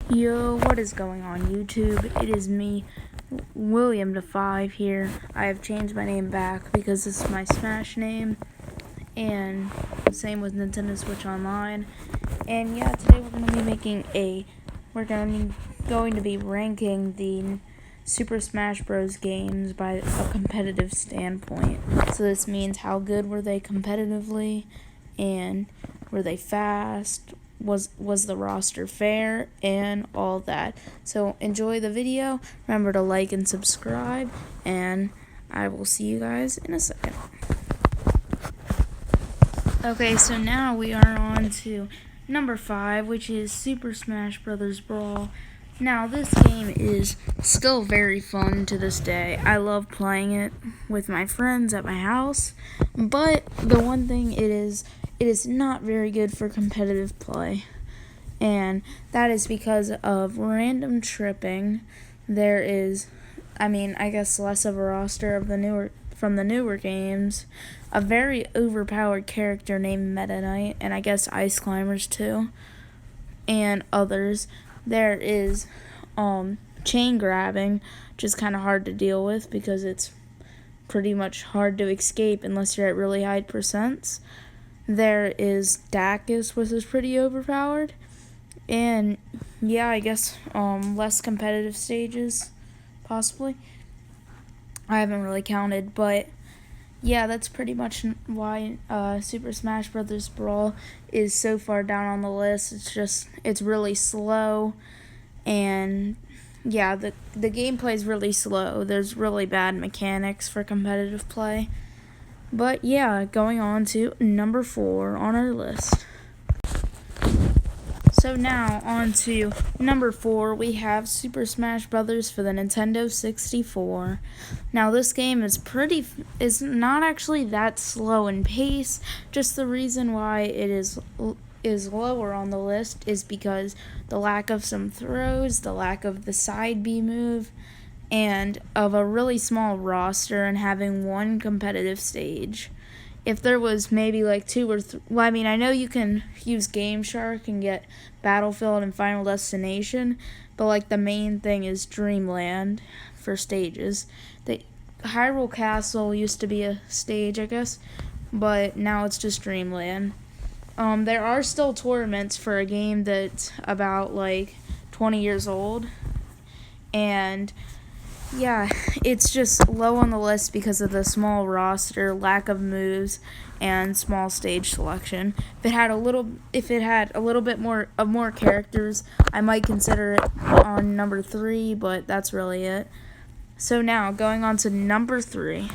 Yo, what is going on YouTube? It is me, William5 here. I have changed my name back because this is my Smash name, and same with Nintendo Switch Online. And yeah, today we're going to be ranking the Super Smash Bros. Games by a competitive standpoint. So this means how good were they competitively, and were they fast? Was the roster fair, and all that. So enjoy the video. Remember to like and subscribe, and I will see you guys in a second. Okay, so now we are on to number 5, which is Super Smash Bros. Brawl. Now, this game is still very fun to this day. I love playing it with my friends at my house, but the one thing it is not very good for competitive play, and that is because of random tripping. There is, I guess less of a roster of from the newer games, a very overpowered character named Meta Knight, and I guess Ice Climbers too, and others. There is chain grabbing, which is kind of hard to deal with because it's pretty much hard to escape unless you're at really high percents. There is Dacus, which is pretty overpowered. And yeah, I guess less competitive stages, possibly. I haven't really counted, but yeah, that's pretty much why Super Smash Bros. Brawl is so far down on the list. It's really slow, and yeah, the gameplay is really slow. There's really bad mechanics for competitive play. But yeah, going on to number 4 on our list. So now on to number 4, we have Super Smash Bros. For the Nintendo 64. Now this game is not actually that slow in pace. Just the reason why it is lower on the list is because the lack of some throws, the lack of the side B move, and of a really small roster and having one competitive stage. If there was maybe like 2 or 3, I know you can use Game Shark and get Battlefield and Final Destination, but like the main thing is Dreamland for stages. The Hyrule Castle used to be a stage, I guess, but now it's just Dreamland. There are still tournaments for a game that's about like 20 years old, and yeah, it's just low on the list because of the small roster, lack of moves, and small stage selection. If it had a little bit more characters, I might consider it on number 3, but that's really it. So now, going on to number 3.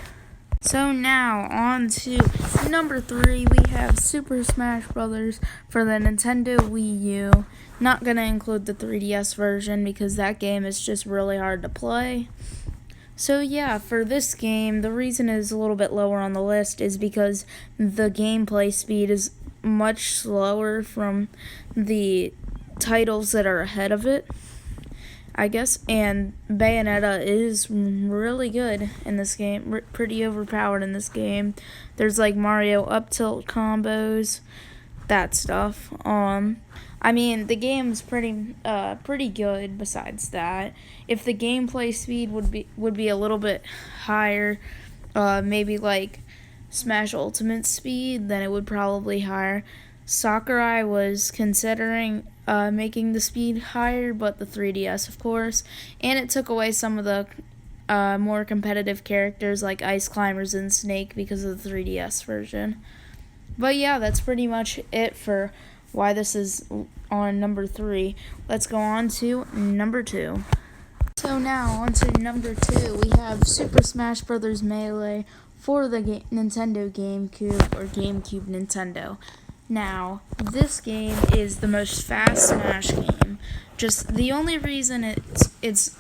So now, on to number 3, we have Super Smash Bros. For the Nintendo Wii U. Not going to include the 3DS version because that game is just really hard to play. So yeah, for this game, the reason it is a little bit lower on the list is because the gameplay speed is much slower from the titles that are ahead of it, I guess, and Bayonetta is really good in this game, pretty overpowered in this game. There's like Mario up tilt combos, that stuff. The game's pretty good besides that. If the gameplay speed would be a little bit higher, maybe like Smash Ultimate speed, then it would probably higher. Sakurai was considering making the speed higher, but the 3DS, of course, and it took away some of the more competitive characters like Ice Climbers and Snake because of the 3DS version. But yeah, that's pretty much it for why this is on number 3. Let's go on to number 2. So now, on to number 2, we have Super Smash Bros. Melee for the Nintendo GameCube or GameCube Nintendo. Now, this game is the most fast Smash game. Just the only reason it's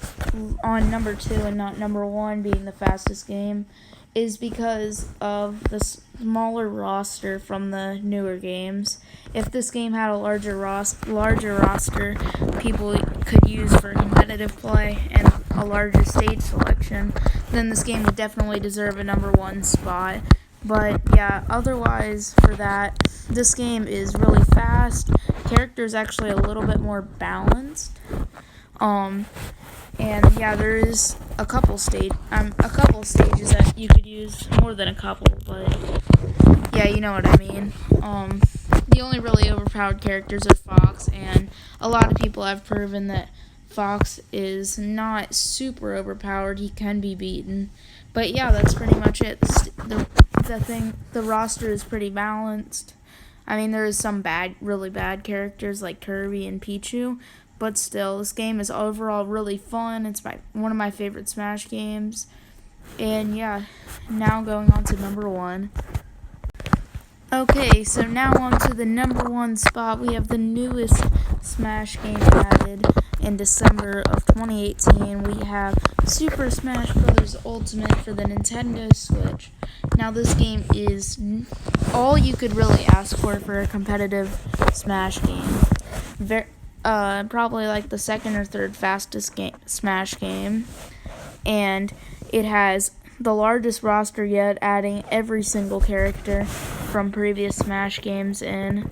on number 2 and not number 1 being the fastest game is because of the smaller roster from the newer games. If this game had a larger roster people could use for competitive play and a larger stage selection, then this game would definitely deserve a number 1 spot. But yeah, otherwise for that, this game is really fast. Character's actually a little bit more balanced, And yeah, there is a couple stages that you could use, more than a couple, but yeah, you know what I mean. The only really overpowered characters are Fox, and a lot of people have proven that Fox is not super overpowered. He can be beaten. But yeah, that's pretty much it. The roster is pretty balanced. I mean, there is some really bad characters like Kirby and Pichu, but still, this game is overall really fun. It's one of my favorite Smash games. And yeah, now going on to number 1. Okay, so now on to the number 1 spot. We have the newest Smash game added in December of 2018. We have Super Smash Bros. Ultimate for the Nintendo Switch. Now, this game is all you could really ask for a competitive Smash game. Probably like the second or third fastest Smash game. And it has the largest roster yet, adding every single character from previous Smash games in.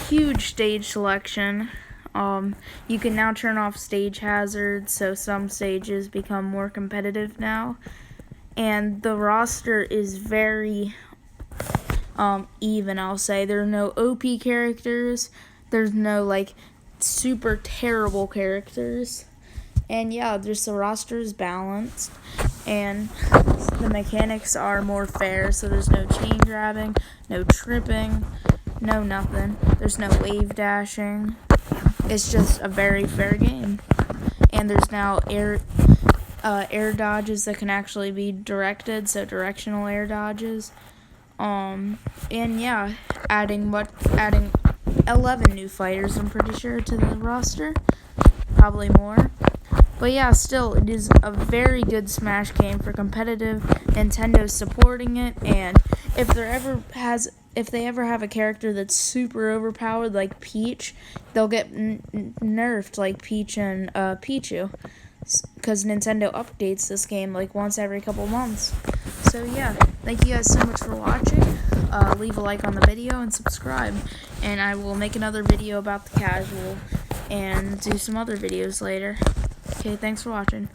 Huge stage selection. You can now turn off stage hazards, so some stages become more competitive now. And the roster is very even, I'll say. There are no OP characters. There's no, like, super terrible characters. And yeah, just the roster is balanced. And the mechanics are more fair, so there's no chain grabbing, no tripping, no nothing. There's no wave dashing. It's just a very fair game. And there's now air dodges that can actually be directed, so directional air dodges. And yeah, adding 11 new fighters, I'm pretty sure, to the roster. Probably more. But yeah, still, it is a very good Smash game for competitive. Nintendo's supporting it, and if they ever have a character that's super overpowered like Peach, they'll get nerfed like Peach and Pichu, because Nintendo updates this game like once every couple months. So yeah, thank you guys so much for watching. Leave a like on the video and subscribe, and I will make another video about the casual and do some other videos later. Okay, thanks for watching.